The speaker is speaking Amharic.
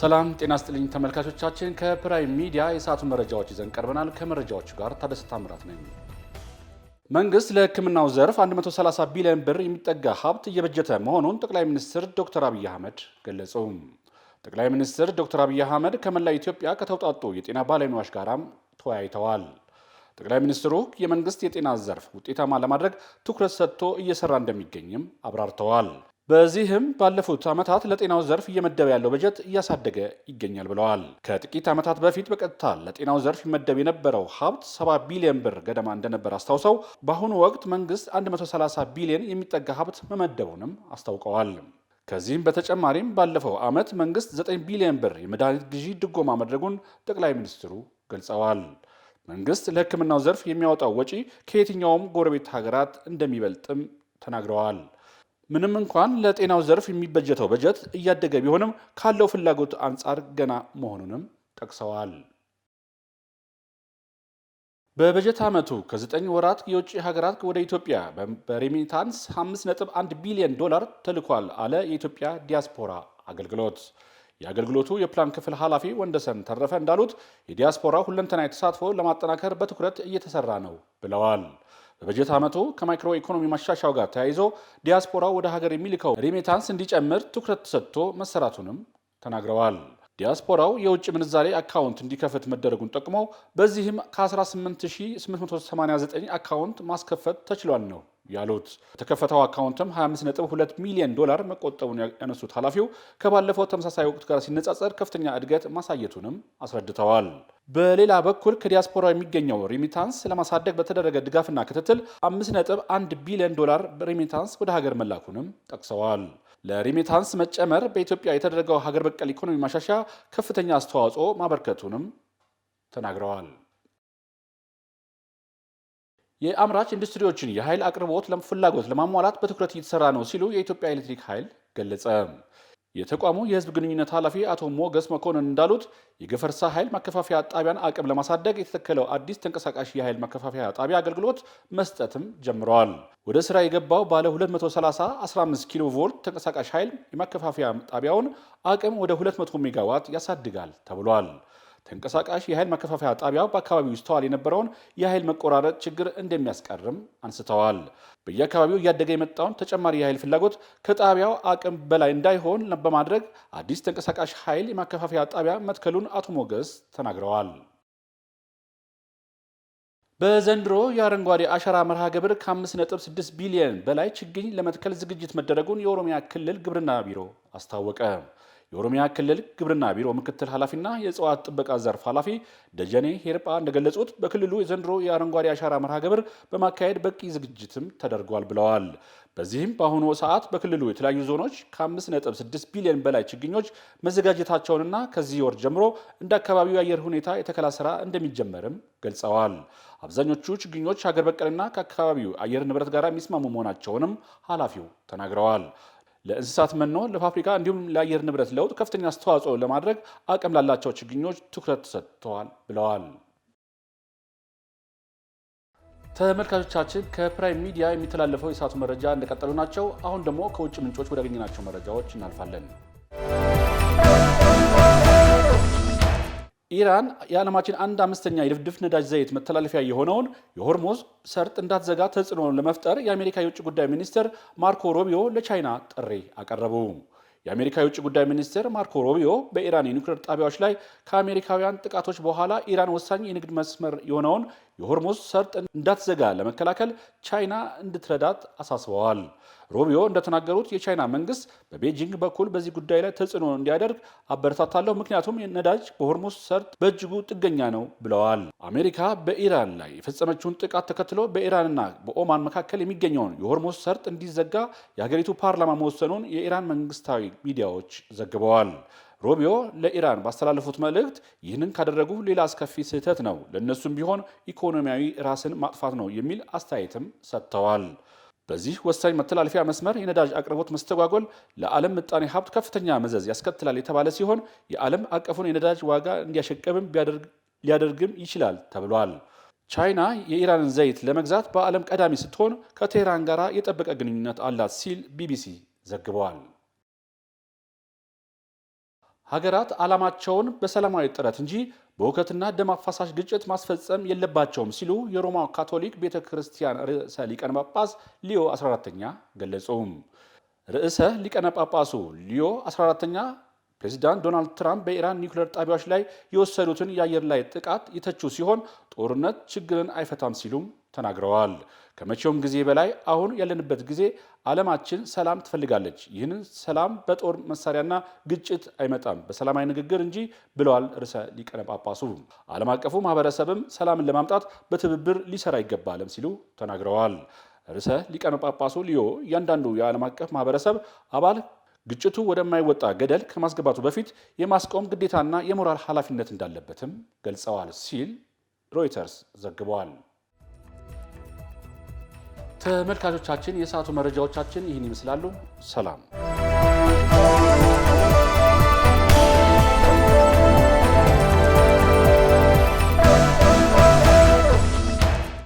ሰላም ጤና ይስጥልኝ ተመልካቾቻችን ከፕራይም ሚዲያ የሰዓቱ መረጃዎች ይዘን ቀርበናል። ከመረጃዎቹ ጋር ታደሰ ታምራት ነኝ። መንግስት ለሕክምናው ዘርፍ 130 ቢሊዮን ብር የሚጠጋ ሀብት እየበጀተ መሆኑን ጠቅላይ ሚኒስትር ዶክተር አብይ አህመድ ገለጹ። ጠቅላይ ሚኒስትር ዶክተር አብይ አህመድ ከመላው ኢትዮጵያ ከተውጣጡ የጤና ባለሙያዎች ጋራም ተወያይተዋል። ጠቅላይ ሚኒስትሩ የመንግስት የጤና ዘርፍ ውጤታማ ለማድረግ ትኩረት ሰጥቶ እየሰራ እንደሚገኝም አብራርተዋል። በዚህም ባለፉት ዓመታት ለጤናው ዘርፍ እየመደበ ያለው በጀት እያሳደገ ይገኛል ብለዋል። ከጥቂት ዓመታት በፊት በቀጥታ ለጤናው ዘርፍ ይመደብ የነበረው ሀብት 70 ቢሊዮን ብር ገደማ እንደነበር አስታውሰው በአሁኑ ወቅት መንግስት 130 ቢሊዮን የሚጠጋ ሀብት መመደቡንም አስታውቀዋል። ከዚህም በተጨማሪም ባለፈው ዓመት መንግስት 9 ቢሊዮን ብር የመድኃኒት ግዢ ድጎማ ማድረጉን ጠቅላይ ሚኒስትሩ ገልጸዋል። መንግስት ለሕክምናው ዘርፍ የሚያወጣው ወጪ ከየትኛውም ጎረቤት ሀገራት እንደሚበልጥም ተናግረዋል። ምንም እንኳን ለጤናው ዘርፍ የሚበጀተው በጀት እያደገ ቢሆንም ካለው ፍላጎት አንጻር ገና መሆኑንም ጠቅሰዋል። በበጀት ዓመቱ ከ9 ወራት የውጭ ሀገራት ወደ ኢትዮጵያ በሬሚታንስ 5.1 ቢሊዮን ዶላር ተልኳል አለ የኢትዮጵያ ዲያስፖራ አገልግሎት። የአገልግሎቱ የፕላን ክፍል ኃላፊ ወንደሰን ተረፈ እንዳሉት የዲያስፖራ ሁለንተናዊ ተሳትፎ ለማጠናከር በትኩረት እየተሰራ ነው ብለዋል። በበጀት ዓመቱ ከማይክሮ ኢኮኖሚ ማሻሻያው ጋር ተያይዞ ዲያስፖራው ወደ ሀገር የሚልከው ሬሚታንስ እንዲጨምር ትኩረት ተሰጥቶ መሰራቱንም ተናግረዋል። ዲያስፖራው የውጭ ምንዛሬ አካውንት እንዲከፍት መደረጉን ጠቅመው በዚህም ከ18889 አካውንት ማስከፈት ተችሏል ነው ያሉት። የተከፈተው አካውንትም 25.2 ሚሊዮን ዶላር መቆጠቡን ያነሱት ኃላፊው ከባለፈው ተመሳሳይ ወቅት ጋር ሲነጻጸር ከፍተኛ እድገት ማሳየቱንም አስረድተዋል። በሌላ በኩል ከዲያስፖራ የሚገኘው ሬሚታንስ ለማሳደግ በተደረገ ድጋፍና ክትትል 5.1 ቢሊዮን ዶላር ሬሚታንስ ወደ ሀገር መላኩንም ጠቅሰዋል። ለሬሚታንስ መጨመር በኢትዮጵያ የተደረገው ሀገር በቀል ኢኮኖሚ ማሻሻያ ከፍተኛ አስተዋጽኦ ማበርከቱንም ተናግረዋል። የአምራች ኢንዱስትሪዎችን የኃይል አቅርቦት ፍላጎት ለማሟላት በትኩረት እየተሰራ ነው ሲሉ የኢትዮጵያ ኤሌክትሪክ ኃይል ገለጸ። የተቋሙ የሕዝብ ግንኙነት ኃላፊ አቶ ሞገስ መኮንን እንዳሉት የገፈርሳ ኃይል ማከፋፈያ ጣቢያን አቅም ለማሳደግ የተተከለው አዲስ ተንቀሳቃሽ የኃይል ማከፋፈያ ጣቢያ አገልግሎት መስጠትም ጀምረዋል። ወደ ስራ የገባው ባለ 230 15 ኪሎ ቮልት ተንቀሳቃሽ ኃይል የማከፋፈያ ጣቢያውን አቅም ወደ 200 ሜጋዋት ያሳድጋል ተብሏል። ተንቀሳቃሽ የኃይል ማከፋፈያ ጣቢያው በአካባቢው ይስተዋል የነበረውን የኃይል መቆራረጥ ችግር እንደሚያስቀርም አንስተዋል። በየአካባቢው እያደገ የመጣውን ተጨማሪ የኃይል ፍላጎት ከጣቢያው አቅም በላይ እንዳይሆን በማድረግ አዲስ ተንቀሳቃሽ ኃይል የማከፋፈያ ጣቢያ መትከሉን አቶ ሞገስ ተናግረዋል። በዘንድሮ የአረንጓዴ አሻራ መርሃ ግብር ከ5.6 ቢሊዮን በላይ ችግኝ ለመትከል ዝግጅት መደረጉን የኦሮሚያ ክልል ግብርና ቢሮ አስታወቀ። የኦሮሚያ ክልል ግብርና ቢሮ ምክትል ኃላፊና የእጽዋት ጥበቃ ዘርፍ ኃላፊ ደጀኔ ሄርጳ እንደገለጹት በክልሉ የዘንድሮ የአረንጓዴ አሻራ መርሃ ግብር በማካሄድ በቂ ዝግጅትም ተደርጓል ብለዋል። በዚህም በአሁኑ ሰዓት በክልሉ የተለያዩ ዞኖች ከ5.6 ቢሊዮን በላይ ችግኞች መዘጋጀታቸውንና ከዚህ ወር ጀምሮ እንደ አካባቢው የአየር ሁኔታ የተከላ ስራ እንደሚጀመርም ገልጸዋል። አብዛኞቹ ችግኞች ሀገር በቀልና ከአካባቢው አየር ንብረት ጋር የሚስማሙ መሆናቸውንም ኃላፊው ተናግረዋል። ለእንስሳት መኖ፣ ለፋብሪካ እንዲሁም ለአየር ንብረት ለውጥ ከፍተኛ አስተዋጽኦ ለማድረግ አቅም ላላቸው ችግኞች ትኩረት ተሰጥተዋል ብለዋል። ተመልካቾቻችን ከፕራይም ሚዲያ የሚተላለፈው የሰዓቱ መረጃ እንደቀጠሉ ናቸው። አሁን ደግሞ ከውጭ ምንጮች ወዳገኘናቸው መረጃዎች እናልፋለን። ኢራን የዓለማችን 1/5 የድፍድፍ ነዳጅ ዘይት መተላለፊያ የሆነውን የሆርሙዝ ሰርጥ እንዳትዘጋ ተጽዕኖ ለመፍጠር የአሜሪካ የውጭ ጉዳይ ሚኒስትር ማርኮ ሩቢዮ ለቻይና ጥሪ አቀረቡ። የአሜሪካ የውጭ ጉዳይ ሚኒስትር ማርኮ ሩቢዮ በኢራን የኒውክሌር ጣቢያዎች ላይ ከአሜሪካውያን ጥቃቶች በኋላ ኢራን ወሳኝ የንግድ መስመር የሆነውን የሆርሙዝ ሰርጥ እንዳትዘጋ ለመከላከል ቻይና እንድትረዳት አሳስበዋል። ሩቢዮ እንደተናገሩት የቻይና መንግስት በቤጂንግ በኩል በዚህ ጉዳይ ላይ ተጽዕኖ እንዲያደርግ አበረታታለሁ፣ ምክንያቱም ነዳጅ በሆርሙዝ ሰርጥ በእጅጉ ጥገኛ ነው ብለዋል። አሜሪካ በኢራን ላይ የፈጸመችውን ጥቃት ተከትሎ በኢራንና በኦማን መካከል የሚገኘውን የሆርሙዝ ሰርጥ እንዲዘጋ የሀገሪቱ ፓርላማ መወሰኑን የኢራን መንግስታዊ ሚዲያዎች ዘግበዋል። ሩቢዮ ለኢራን ባስተላለፉት መልእክት ይህንን ካደረጉ ሌላ አስከፊ ስህተት ነው፣ ለእነሱም ቢሆን ኢኮኖሚያዊ ራስን ማጥፋት ነው የሚል አስተያየትም ሰጥተዋል። በዚህ ወሳኝ መተላለፊያ መስመር የነዳጅ አቅርቦት መስተጓጎል ለዓለም ምጣኔ ሀብት ከፍተኛ መዘዝ ያስከትላል የተባለ ሲሆን የዓለም አቀፉን የነዳጅ ዋጋ እንዲያሸቅብም ሊያደርግም ይችላል ተብሏል። ቻይና የኢራንን ዘይት ለመግዛት በዓለም ቀዳሚ ስትሆን ከቴህራን ጋር የጠበቀ ግንኙነት አላት ሲል ቢቢሲ ዘግቧል። ሀገራት ዓላማቸውን በሰላማዊ ጥረት እንጂ በሁከትና ደም አፋሳሽ ግጭት ማስፈጸም የለባቸውም ሲሉ የሮማ ካቶሊክ ቤተክርስቲያን ርዕሰ ሊቃነ ጳጳስ ሊዮ 14ኛ ገለጹ። ርዕሰ ሊቃነ ጳጳሱ ሊዮ 14ኛ ፕሬዚዳንት ዶናልድ ትራምፕ በኢራን ኒውክሌር ጣቢያዎች ላይ የወሰዱትን የአየር ላይ ጥቃት የተቹ ሲሆን ጦርነት ችግርን አይፈታም ሲሉም ተናግረዋል። ከመቼውም ጊዜ በላይ አሁን ያለንበት ጊዜ ዓለማችን ሰላም ትፈልጋለች። ይህንን ሰላም በጦር መሳሪያና ግጭት አይመጣም፣ በሰላማዊ ንግግር እንጂ ብለዋል ርዕሰ ሊቃነ ጳጳሱ። ዓለም አቀፉ ማህበረሰብም ሰላምን ለማምጣት በትብብር ሊሰራ ይገባልም ሲሉ ተናግረዋል። ርዕሰ ሊቃነ ጳጳሱ ሊዮ እያንዳንዱ የዓለም አቀፍ ማህበረሰብ አባል ግጭቱ ወደማይወጣ ገደል ከማስገባቱ በፊት የማስቆም ግዴታና የሞራል ኃላፊነት እንዳለበትም ገልጸዋል ሲል ሮይተርስ ዘግቧል። ተመልካቾቻችን የሰዓቱ መረጃዎቻችን ይህን ይመስላሉ። ሰላም።